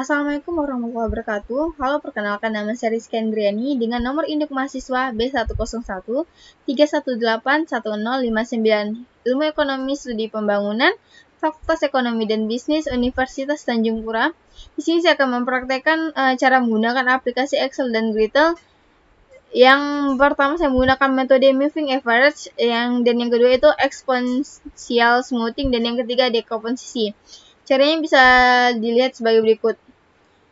Assalamualaikum warahmatullahi wabarakatuh. Halo, perkenalkan nama saya Rizky Andriani dengan nomor induk mahasiswa B101 3181059, Ilmu Ekonomi Studi Pembangunan, Fakultas Ekonomi dan Bisnis Universitas Tanjung Pura. Di sini saya akan mempraktekkan cara menggunakan aplikasi Excel dan Gradle. Yang pertama saya menggunakan metode moving average, dan yang kedua itu exponential smoothing, dan yang ketiga dekomposisi. Caranya bisa dilihat sebagai berikut.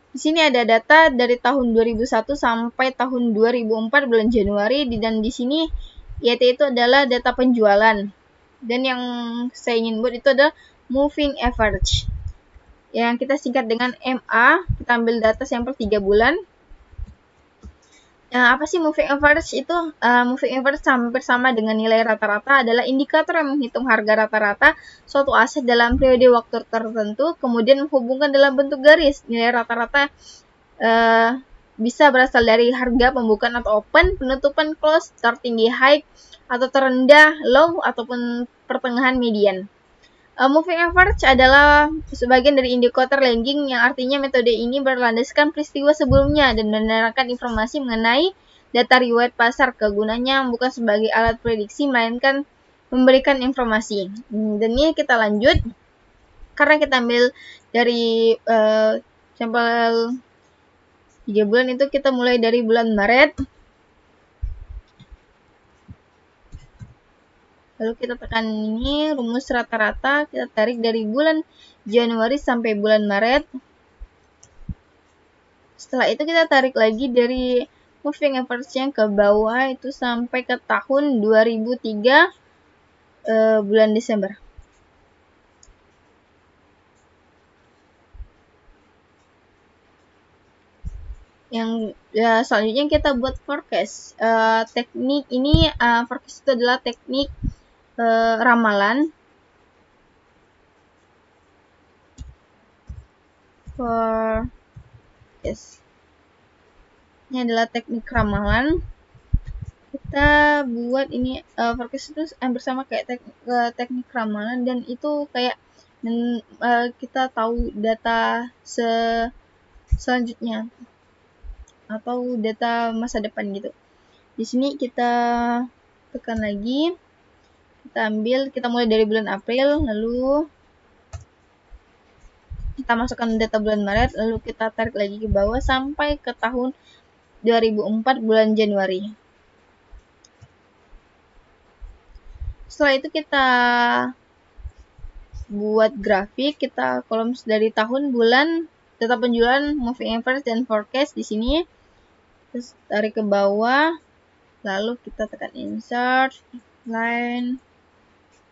Di sini ada data dari tahun 2001 sampai tahun 2004 bulan Januari, dan di sini YT itu adalah data penjualan. Dan yang saya ingin buat itu adalah moving average, yang kita singkat dengan MA. Kita ambil data sampel 3 bulan. Apa sih moving average itu? Moving average hampir sama dengan nilai rata-rata, adalah indikator yang menghitung harga rata-rata suatu aset dalam periode waktu tertentu, kemudian menghubungkan dalam bentuk garis. Nilai rata-rata bisa berasal dari harga pembukaan atau open, penutupan close, tertinggi high, atau terendah low, ataupun pertengahan median. Moving average adalah sebagian dari indikator lagging, yang artinya metode ini berlandaskan peristiwa sebelumnya dan menerangkan informasi mengenai data riwayat pasar. Kegunaannya bukan sebagai alat prediksi, melainkan memberikan informasi. Dan ini kita lanjut, karena kita ambil dari sampel 3 bulan itu, kita mulai dari bulan Maret. Lalu kita tekan ini, rumus rata-rata, kita tarik dari bulan Januari sampai bulan Maret. Setelah itu kita tarik lagi dari moving average yang ke bawah itu sampai ke tahun 2003 bulan Desember. Yang selanjutnya kita buat forecast. Teknik ini, forecast itu adalah teknik ramalan. Forecast ini adalah teknik ramalan. Kita buat ini, forecast itu hampir sama kayak teknik ramalan, dan itu kayak kita tahu data selanjutnya atau data masa depan gitu. Di sini kita tekan lagi, kita mulai dari bulan April, lalu kita masukkan data bulan Maret, lalu kita tarik lagi ke bawah sampai ke tahun 2004 bulan Januari. Setelah itu kita buat grafik, kita kolom dari tahun, bulan, data penjualan, moving average, dan forecast di sini. Terus tarik ke bawah, lalu kita tekan insert, line.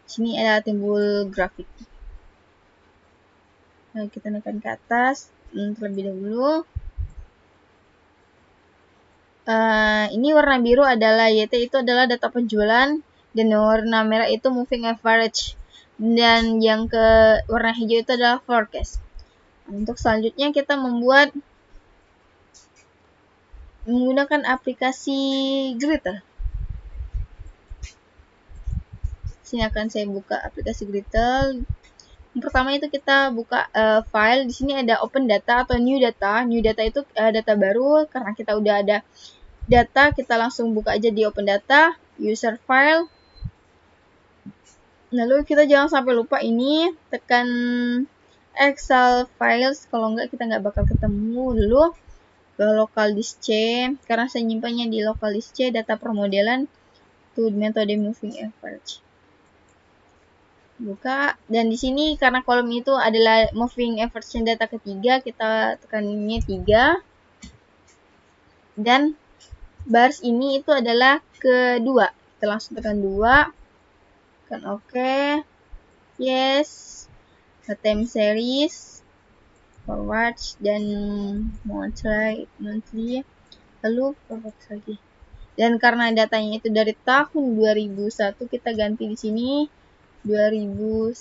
Sini ada timbul grafik. Lalu kita tekan ke atas terlebih dahulu. Ini warna biru adalah YT, itu adalah data penjualan, dan warna merah itu moving average, dan yang ke warna hijau itu adalah forecast. Untuk selanjutnya kita menggunakan aplikasi Gradle. Sini akan saya buka aplikasi Gradle. Yang pertama itu kita buka file. Di sini ada open data atau new data. New data itu data baru. Karena kita udah ada data, kita langsung buka aja di open data, user file. Lalu kita jangan sampai lupa ini, tekan Excel files, kalau enggak kita nggak bakal ketemu. Dulu ke local disk C, karena saya nyimpannya di local disk C, data permodelan to metode moving average. Buka, dan di sini karena kolom itu adalah moving average data ketiga, kita tekan ini 3, dan bars ini itu adalah kedua. Kita langsung tekan 2, tekan OK, yes, time series, forward, dan monthly, lalu forward lagi. Dan karena datanya itu dari tahun 2001, kita ganti di sini 2001.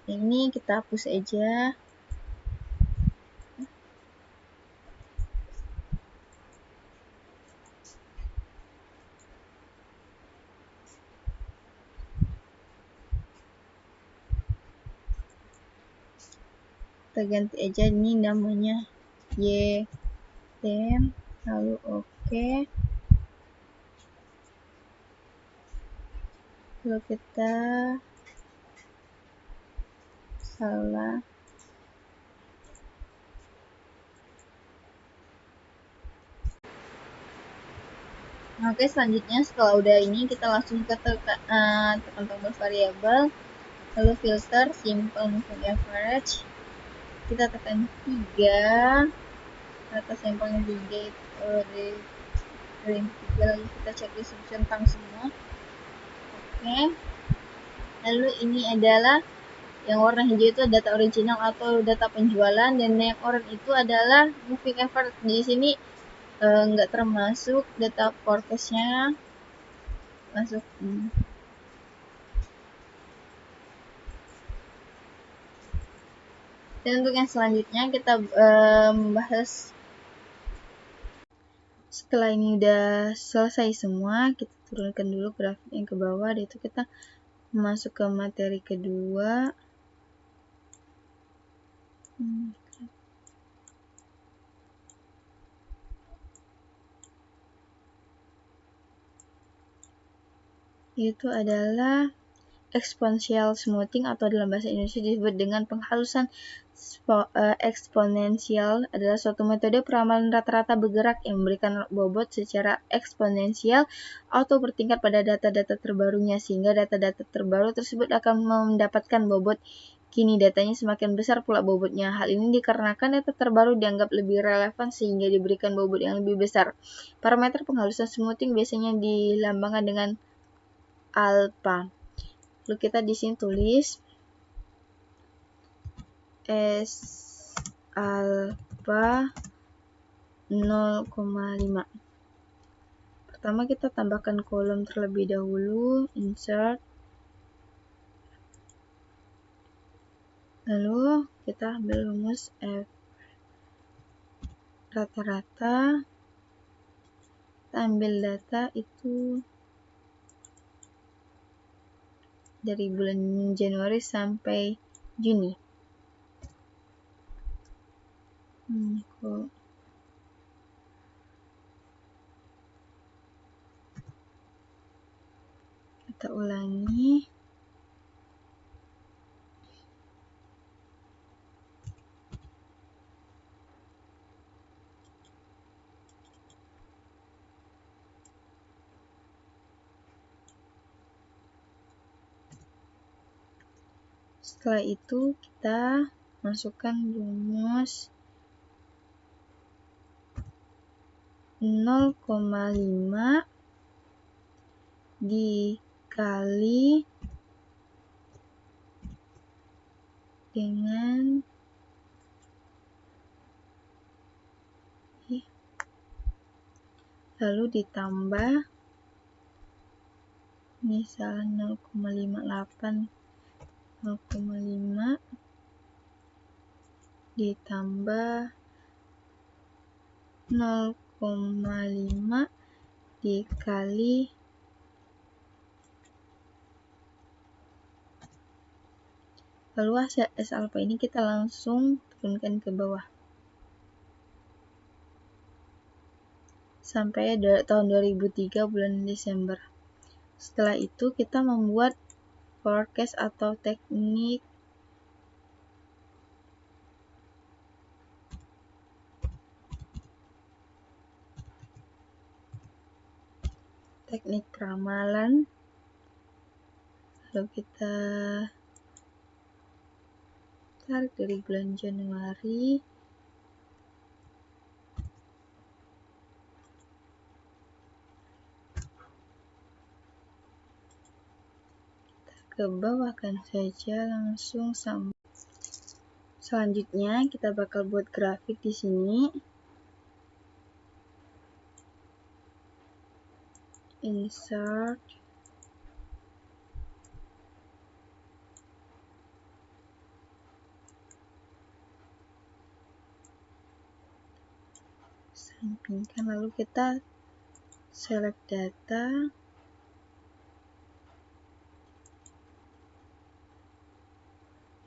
Ini kita hapus aja. kita ganti aja ini namanya y tem, lalu oke. Lalu kita salah. Oke, selanjutnya setelah udah ini kita langsung ke tekan tombol variabel, lalu filter simple moving average, kita tekan 3, atas yang paling 3 itu ring 3, lalu kita cek description tentang semua. Oke, lalu ini adalah yang warna hijau itu data original atau data penjualan, dan yang oranye itu adalah moving average. Di sini nggak termasuk data forecast-nya masuk. Dan untuk yang selanjutnya kita membahas, setelah ini udah selesai semua, kita turunkan dulu grafiknya ke bawah. Itu kita masuk ke materi kedua. Itu adalah exponential smoothing, atau dalam bahasa Indonesia disebut dengan penghalusan eksponensial. Adalah suatu metode peramalan rata-rata bergerak yang memberikan bobot secara eksponensial atau bertingkat pada data-data terbarunya, sehingga data-data terbaru tersebut akan mendapatkan bobot. Kini datanya semakin besar pula bobotnya. Hal ini dikarenakan data terbaru dianggap lebih relevan sehingga diberikan bobot yang lebih besar. Parameter penghalusan smoothing biasanya dilambangkan dengan alpha. Lalu kita di sini tulis S alpha 0,5. Pertama kita tambahkan kolom terlebih dahulu, insert. Lalu kita ambil rumus F rata-rata. Kita ambil data itu dari bulan Januari sampai Juni. Kita ulangi. Setelah itu kita masukkan rumus 0,5 dikali dengan lalu ditambah misal 0,58 0,5 ditambah 0,5 dikali lalu S alpha ini kita langsung turunkan ke bawah sampai tahun 2003 bulan Desember. Setelah itu kita membuat forecast atau teknik peramalan. Lalu kita tarik dari bulan Januari. Ke bawahkan saja langsung sampai. Selanjutnya kita bakal buat grafik di sini. Insert. Sampingkan, lalu kita select data.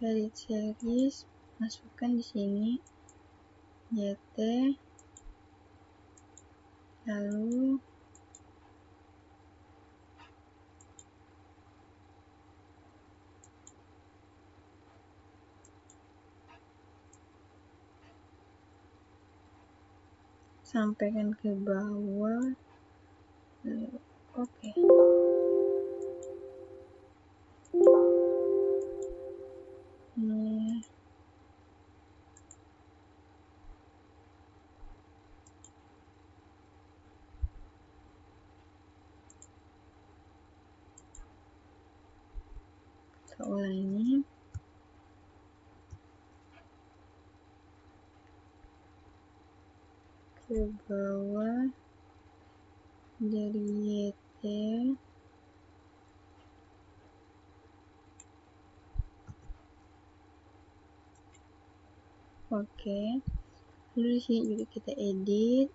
Edit series, masukkan di sini YT, lalu sampaikan ke bawah. Oke. Ini kita ulangi. Ke bawah dari YT. Oke. Lalu di sini juga kita edit.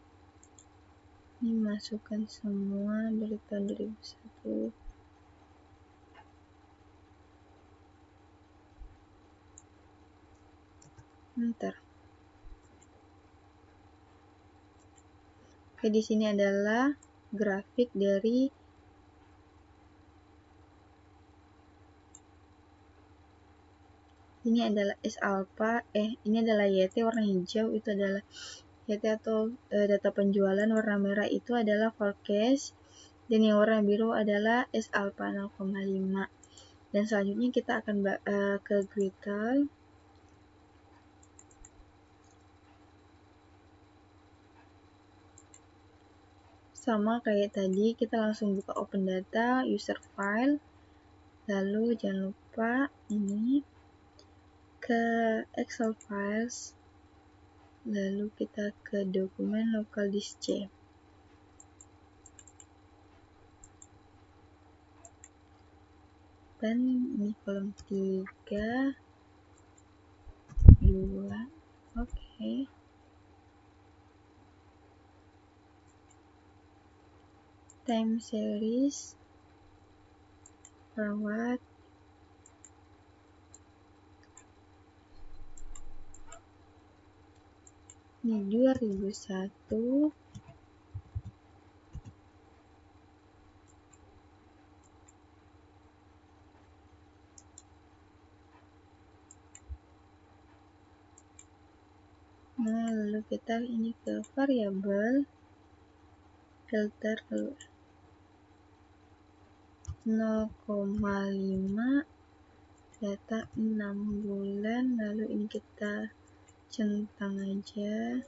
Ini masukkan semua dari tahun 2001. Bentar. Oke, di sini adalah grafik dari ini adalah S alpha, ini adalah YT warna hijau, itu adalah YT atau data penjualan, warna merah itu adalah forecast, dan yang warna biru adalah S alpha 0,5. Dan selanjutnya kita akan ke Gretel. Sama kayak tadi, kita langsung buka open data, user file, lalu jangan lupa ini ke Excel files, lalu kita ke dokumen local disk C. Dan ini kolom 3, 2, oke. Time series, perawat, ini 2001, nah lalu kita ini ke variabel filter, lalu 0,5 data 6 bulan, lalu ini kita centang aja.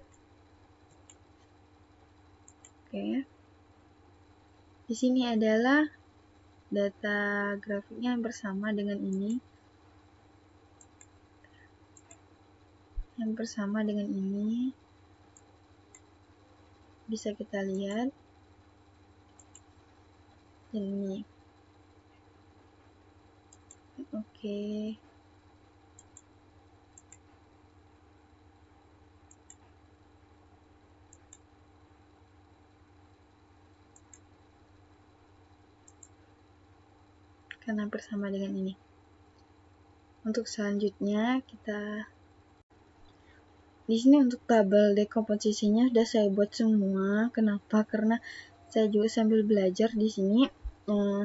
Oke. Di sini adalah data grafiknya yang bersama dengan ini. Yang bersama dengan ini. Bisa kita lihat. Dan ini. Oke. Karena bersama dengan ini. Untuk selanjutnya kita di sini untuk tabel dekomposisinya sudah saya buat semua. Kenapa? Karena saya juga sambil belajar di sini,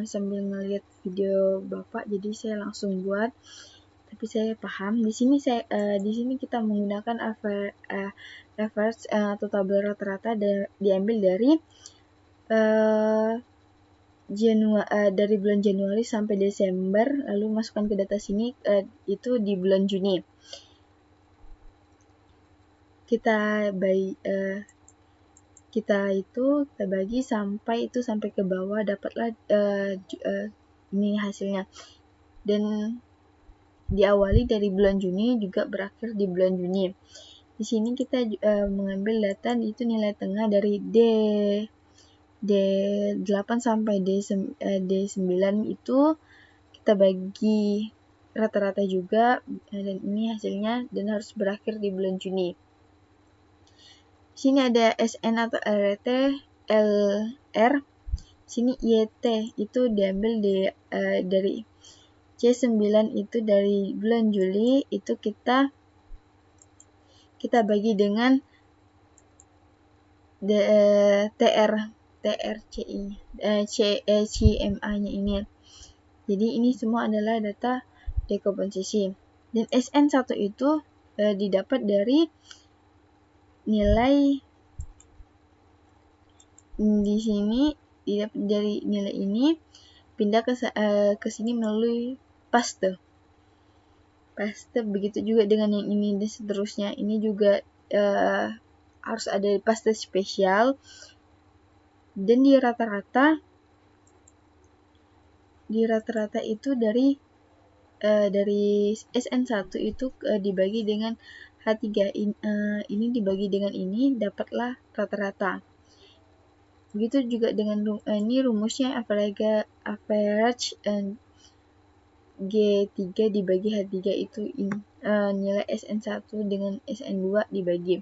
sambil ngeliat video Bapak, jadi saya langsung buat. Tapi saya paham. Di sini kita menggunakan average atau tabel rata-rata diambil dari dari bulan Januari sampai Desember, lalu masukkan ke data sini itu di bulan Juni. Kita bagi sampai ke bawah, dapatlah ini hasilnya. Dan diawali dari bulan Juni juga berakhir di bulan Juni. Di sini kita mengambil data itu nilai tengah dari D8 sampai D9 itu kita bagi rata-rata juga, dan ini hasilnya, dan harus berakhir di bulan Juni. Sini ada SN atau RT, LR. Sini YT itu diambil dari C9 itu dari bulan Juli, itu kita kita bagi dengan CMA-nya ini. Jadi ini semua adalah data dekomposisi. Dan SN1 itu didapat dari nilai di sini, didapat dari nilai ini pindah ke sini melalui paste. Begitu juga dengan yang ini dan seterusnya. Ini juga harus ada paste spesial. Dan di rata-rata itu dari SN1 itu dibagi dengan H3 ini dibagi dengan ini, dapatlah rata-rata. Begitu juga dengan ini rumusnya average G3 dibagi H3 itu nilai SN1 dengan SN2 dibagi.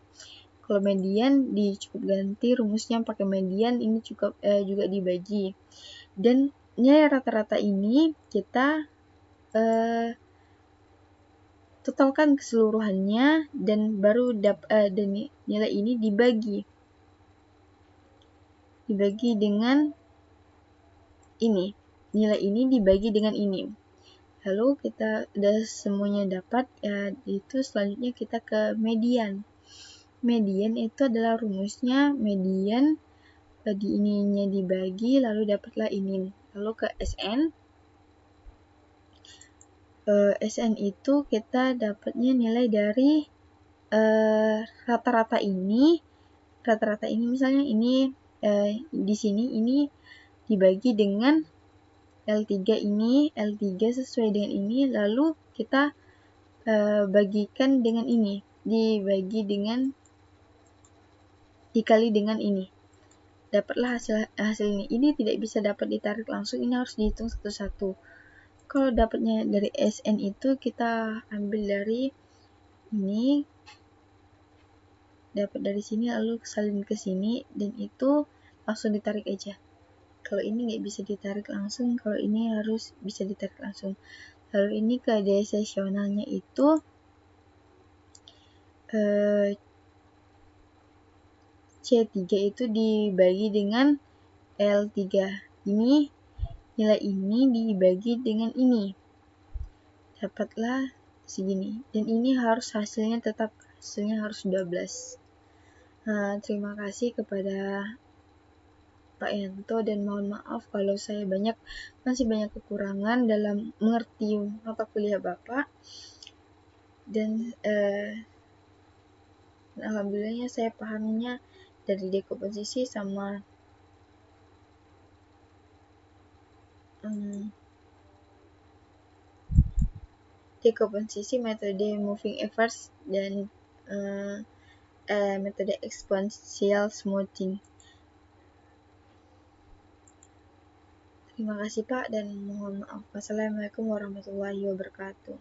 Kalau median cukup ganti rumusnya pakai median, ini cukup juga dibagi. Dan nilai rata-rata ini kita totalkan keseluruhannya dan baru dan nilai ini dibagi dengan ini. Nilai ini dibagi dengan ini. Lalu kita udah semuanya dapat, itu selanjutnya kita ke median. Median itu adalah rumusnya median di ininya dibagi lalu dapatlah ini. Lalu ke SN. SN itu kita dapatnya nilai dari rata-rata ini. Rata-rata ini misalnya ini di sini ini dibagi dengan L3 ini, L3 sesuai dengan ini, lalu kita bagikan dengan ini, dikali dengan ini. Dapatlah hasil ini. Ini tidak bisa dapat ditarik langsung, ini harus dihitung satu-satu. Kalau dapatnya dari SN itu kita ambil dari ini, dapat dari sini lalu salin ke sini, dan itu langsung ditarik aja. Kalau ini nggak bisa ditarik langsung, kalau ini harus bisa ditarik langsung. Lalu ini ke desesionalnya itu C3 itu dibagi dengan L3. Ini nilai ini dibagi dengan ini. Dapatlah segini. Dan ini harus hasilnya harus 12. Terima kasih kepada Pak Yanto dan mohon maaf kalau saya masih banyak kekurangan dalam mengerti mata kuliah Bapak. Dan alhamdulillahnya saya pahamnya dari dekomposisi sama dekomposisi, metode moving average, dan metode exponential smoothing. Terima kasih Pak dan mohon maaf. Wassalamualaikum warahmatullahi wabarakatuh.